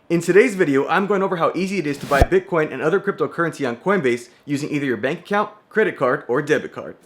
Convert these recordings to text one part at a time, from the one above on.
In today's video, I'm going over how easy it is to buy Bitcoin and other cryptocurrency on Coinbase using either your bank account, credit card, or debit card.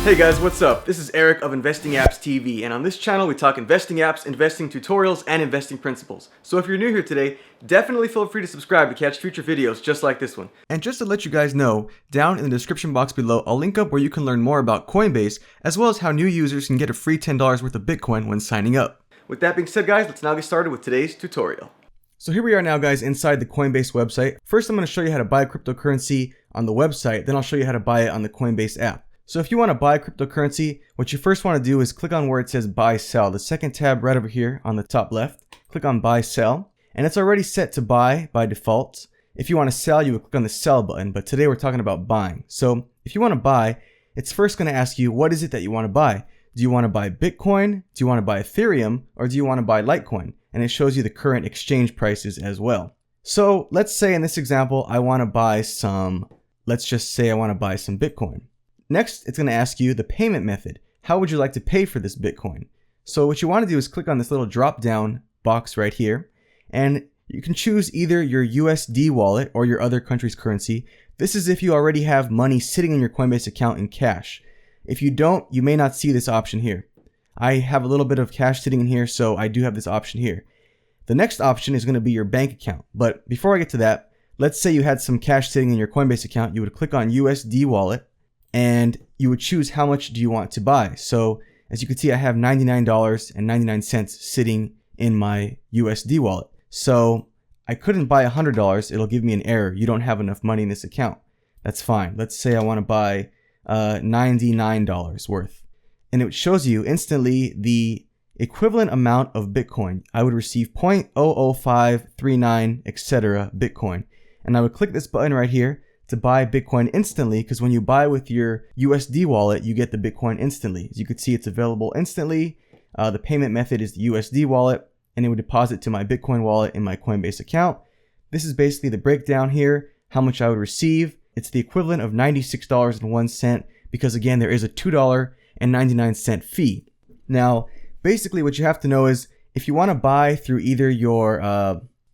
Hey guys, what's up? This is Eric of Investing Apps TV, and on this channel we talk investing apps, investing tutorials, and investing principles. So if you're new here today, definitely feel free to subscribe to catch future videos just like this one. And just to let you guys know, down in the description box below, I'll link up where you can learn more about Coinbase, as well as how new users can get a free $10 worth of Bitcoin when signing up. With that being said guys, let's now get started with today's tutorial. So here we are now guys inside the Coinbase website. First I'm going to show you how to buy cryptocurrency on the website, then I'll show you how to buy it on the Coinbase app. So if you want to buy cryptocurrency, what you first want to do is click on where it says buy sell, the second tab right over here on the top left. Click on buy sell, and it's already set to buy by default. If you want to sell, you would click on the sell button, but today we're talking about buying. So if you want to buy, it's first going to ask you what is it that you want to buy. Do you want to buy Bitcoin? Do you want to buy Ethereum? Or do you want to buy Litecoin? And it shows you the current exchange prices as well. So let's say in this example, I want to buy some, let's just say I want to buy some Bitcoin. Next, it's going to ask you the payment method. How would you like to pay for this Bitcoin? So what you want to do is click on this little drop down box right here, and you can choose either your USD wallet or your other country's currency. This is if you already have money sitting in your Coinbase account in cash. If you don't, you may not see this option here. I have a little bit of cash sitting in here, so I do have this option here. The next option is going to be your bank account. But before I get to that, let's say you had some cash sitting in your Coinbase account. You would click on USD wallet, and you would choose how much do you want to buy. So as you can see, I have $99.99 sitting in my USD wallet. So I couldn't buy $100. It'll give me an error. You don't have enough money in this account. That's fine. Let's say I want to buy $99 worth. And it shows you instantly the equivalent amount of Bitcoin. I would receive 0.00539, etc. Bitcoin. And I would click this button right here to buy Bitcoin instantly, because when you buy with your USD wallet, you get the Bitcoin instantly. As you can see, it's available instantly. The payment method is the USD wallet, and it would deposit to my Bitcoin wallet in my Coinbase account. This is basically the breakdown here, how much I would receive. It's the equivalent of $96.01, because again, there is a $2.99 fee. Now, basically what you have to know is if you want to buy through either your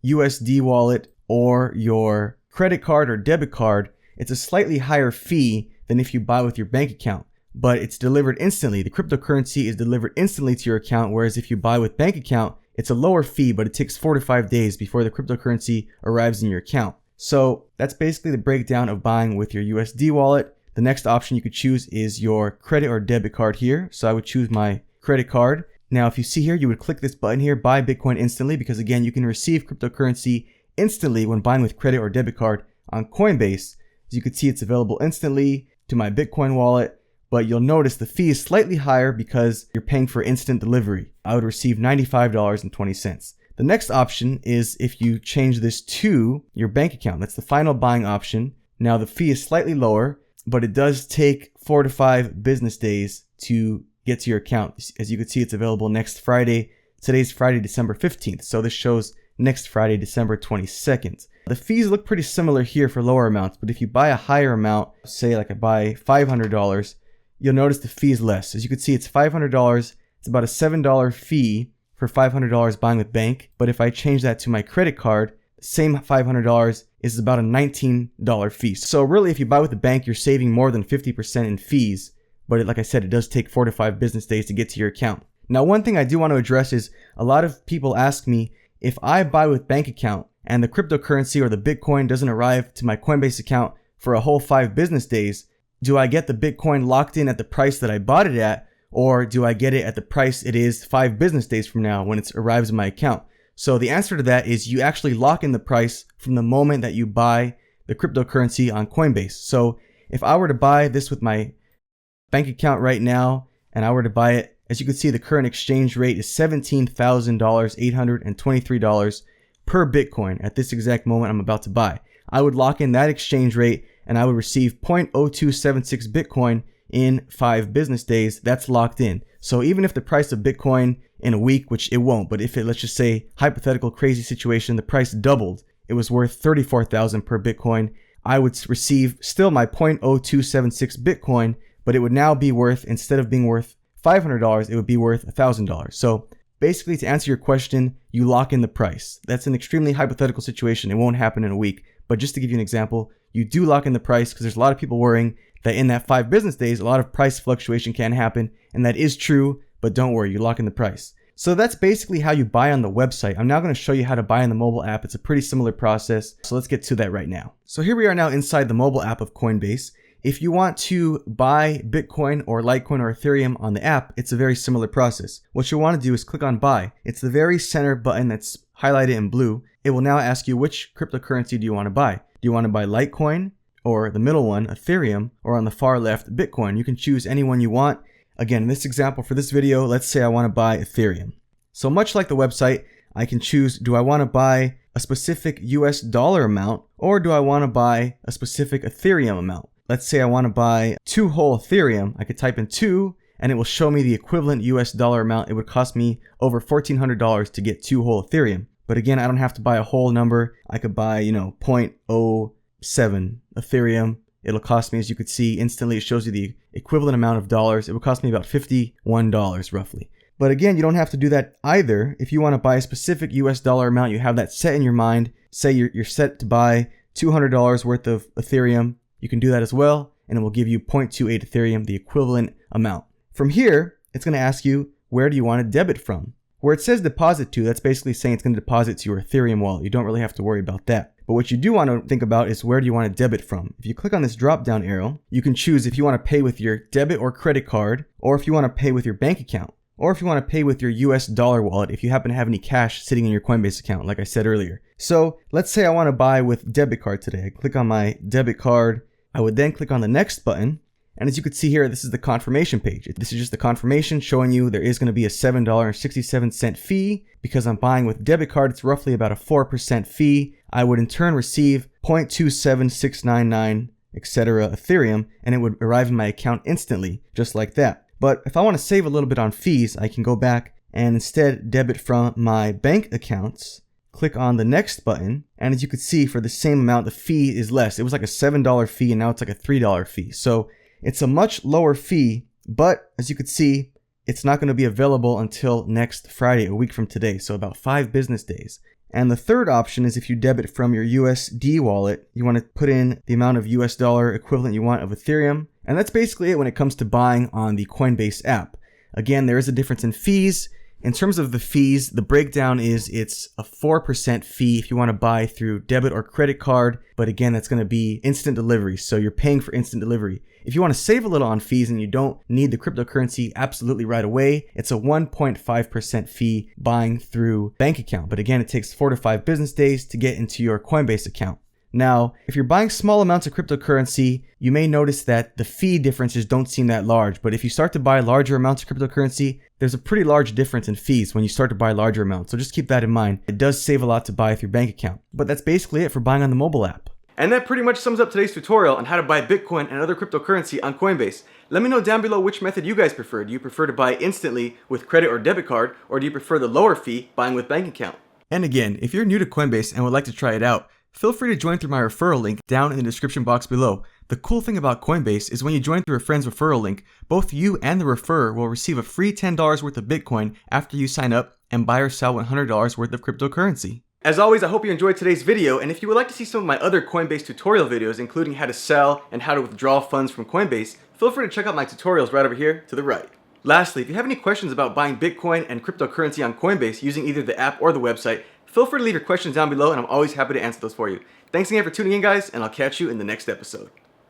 USD wallet or your credit card or debit card, it's a slightly higher fee than if you buy with your bank account, but it's delivered instantly. The cryptocurrency is delivered instantly to your account, whereas if you buy with bank account, it's a lower fee, but it takes 4 to 5 days before the cryptocurrency arrives in your account. So that's basically the breakdown of buying with your USD wallet. The next option you could choose is your credit or debit card here. So I would choose my credit card. Now, if you see here, you would click this button here, buy Bitcoin instantly, because again, you can receive cryptocurrency instantly when buying with credit or debit card on Coinbase. As you can see, it's available instantly to my Bitcoin wallet, but you'll notice the fee is slightly higher because you're paying for instant delivery. I would receive $95.20. The next option is if you change this to your bank account. That's the final buying option. Now the fee is slightly lower, but it does take 4 to 5 business days to get to your account. As you can see, it's available next Friday. Today's Friday, December 15th. So this shows next Friday, December 22nd. The fees look pretty similar here for lower amounts, but if you buy a higher amount, say like I buy $500, you'll notice the fee is less. As you can see, it's $500. It's about a $7 fee for $500 buying with bank. But if I change that to my credit card, the same $500 is about a $19 fee. So really, if you buy with the bank, you're saving more than 50% in fees. But like I said, it does take 4 to 5 business days to get to your account. Now, one thing I do want to address is a lot of people ask me, if I buy with bank account and the cryptocurrency or the Bitcoin doesn't arrive to my Coinbase account for a whole 5 business days, do I get the Bitcoin locked in at the price that I bought it at, or do I get it at the price it is 5 business days from now when it arrives in my account? So the answer to that is you actually lock in the price from the moment that you buy the cryptocurrency on Coinbase. So if I were to buy this with my bank account right now and I were to buy it, as you can see, the current exchange rate is $17,823 per Bitcoin at this exact moment I'm about to buy. I would lock in that exchange rate and I would receive 0.0276 Bitcoin in 5 business days. That's locked in. So even if the price of Bitcoin in a week, which it won't, but if it, let's just say, hypothetical crazy situation, the price doubled, it was worth $34,000 per Bitcoin, I would receive still my 0.0276 Bitcoin, but it would now be worth, instead of being worth $500, it would be worth $1,000. So basically, to answer your question, you lock in the price. That's an extremely hypothetical situation. It won't happen in a week. But just to give you an example, you do lock in the price because there's a lot of people worrying that in that 5 business days, a lot of price fluctuation can happen. And that is true, but don't worry, you lock in the price. So that's basically how you buy on the website. I'm now going to show you how to buy on the mobile app. It's a pretty similar process. So let's get to that right now. So here we are now inside the mobile app of Coinbase. If you want to buy Bitcoin or Litecoin or Ethereum on the app, it's a very similar process. What you'll want to do is click on buy. It's the very center button that's highlighted in blue. It will now ask you which cryptocurrency do you want to buy. Do you want to buy Litecoin or the middle one, Ethereum, or on the far left, Bitcoin? You can choose any one you want. Again, in this example for this video, let's say I want to buy Ethereum. So much like the website, I can choose, do I want to buy a specific US dollar amount or do I want to buy a specific Ethereum amount? Let's say I want to buy 2 whole Ethereum. I could type in 2 and it will show me the equivalent US dollar amount. It would cost me over $1,400 to get 2 whole Ethereum. But again, I don't have to buy a whole number. I could buy, 0.07 Ethereum. It'll cost me, as you could see, instantly it shows you the equivalent amount of dollars. It would cost me about $51 roughly. But again, you don't have to do that either. If you want to buy a specific US dollar amount, you have that set in your mind. Say you're set to buy $200 worth of Ethereum. You can do that as well, and it will give you 0.28 Ethereum, the equivalent amount. From here, it's going to ask you, where do you want to debit from? Where it says deposit to, that's basically saying it's going to deposit to your Ethereum wallet. You don't really have to worry about that. But what you do want to think about is where do you want to debit from? If you click on this drop down arrow, you can choose if you want to pay with your debit or credit card, or if you want to pay with your bank account, or if you want to pay with your US dollar wallet if you happen to have any cash sitting in your Coinbase account, like I said earlier. So let's say I want to buy with debit card today. I click on my debit card. I would then click on the next button. And as you can see here, this is the confirmation page. This is just the confirmation showing you there is going to be a $7.67 fee. Because I'm buying with debit card, it's roughly about a 4% fee. I would in turn receive 0.27699, etc. Ethereum, and it would arrive in my account instantly, just like that. But if I want to save a little bit on fees, I can go back and instead debit from my bank accounts. Click on the next button, and as you can see, for the same amount, the fee is less. It was like a $7 fee, and now it's like a $3 fee. So it's a much lower fee, but as you can see, it's not going to be available until next Friday, a week from today, so about 5 business days. And the third option is if you debit from your USD wallet, you want to put in the amount of US dollar equivalent you want of Ethereum. And that's basically it when it comes to buying on the Coinbase app. Again, there is a difference in fees. In terms of the fees, the breakdown is it's a 4% fee if you want to buy through debit or credit card. But again, that's going to be instant delivery. So you're paying for instant delivery. If you want to save a little on fees and you don't need the cryptocurrency absolutely right away, it's a 1.5% fee buying through bank account. But again, it takes 4 to 5 business days to get into your Coinbase account. Now, if you're buying small amounts of cryptocurrency, you may notice that the fee differences don't seem that large. But if you start to buy larger amounts of cryptocurrency, there's a pretty large difference in fees when you start to buy larger amounts. So just keep that in mind. It does save a lot to buy through bank account. But that's basically it for buying on the mobile app. And that pretty much sums up today's tutorial on how to buy Bitcoin and other cryptocurrency on Coinbase. Let me know down below which method you guys prefer. Do you prefer to buy instantly with credit or debit card, or do you prefer the lower fee buying with bank account? And again, if you're new to Coinbase and would like to try it out, feel free to join through my referral link down in the description box below. The cool thing about Coinbase is when you join through a friend's referral link, both you and the referrer will receive a free $10 worth of Bitcoin after you sign up and buy or sell $100 worth of cryptocurrency. As always, I hope you enjoyed today's video, and if you would like to see some of my other Coinbase tutorial videos, including how to sell and how to withdraw funds from Coinbase, feel free to check out my tutorials right over here to the right. Lastly, if you have any questions about buying Bitcoin and cryptocurrency on Coinbase using either the app or the website, feel free to leave your questions down below, and I'm always happy to answer those for you. Thanks again for tuning in, guys, and I'll catch you in the next episode.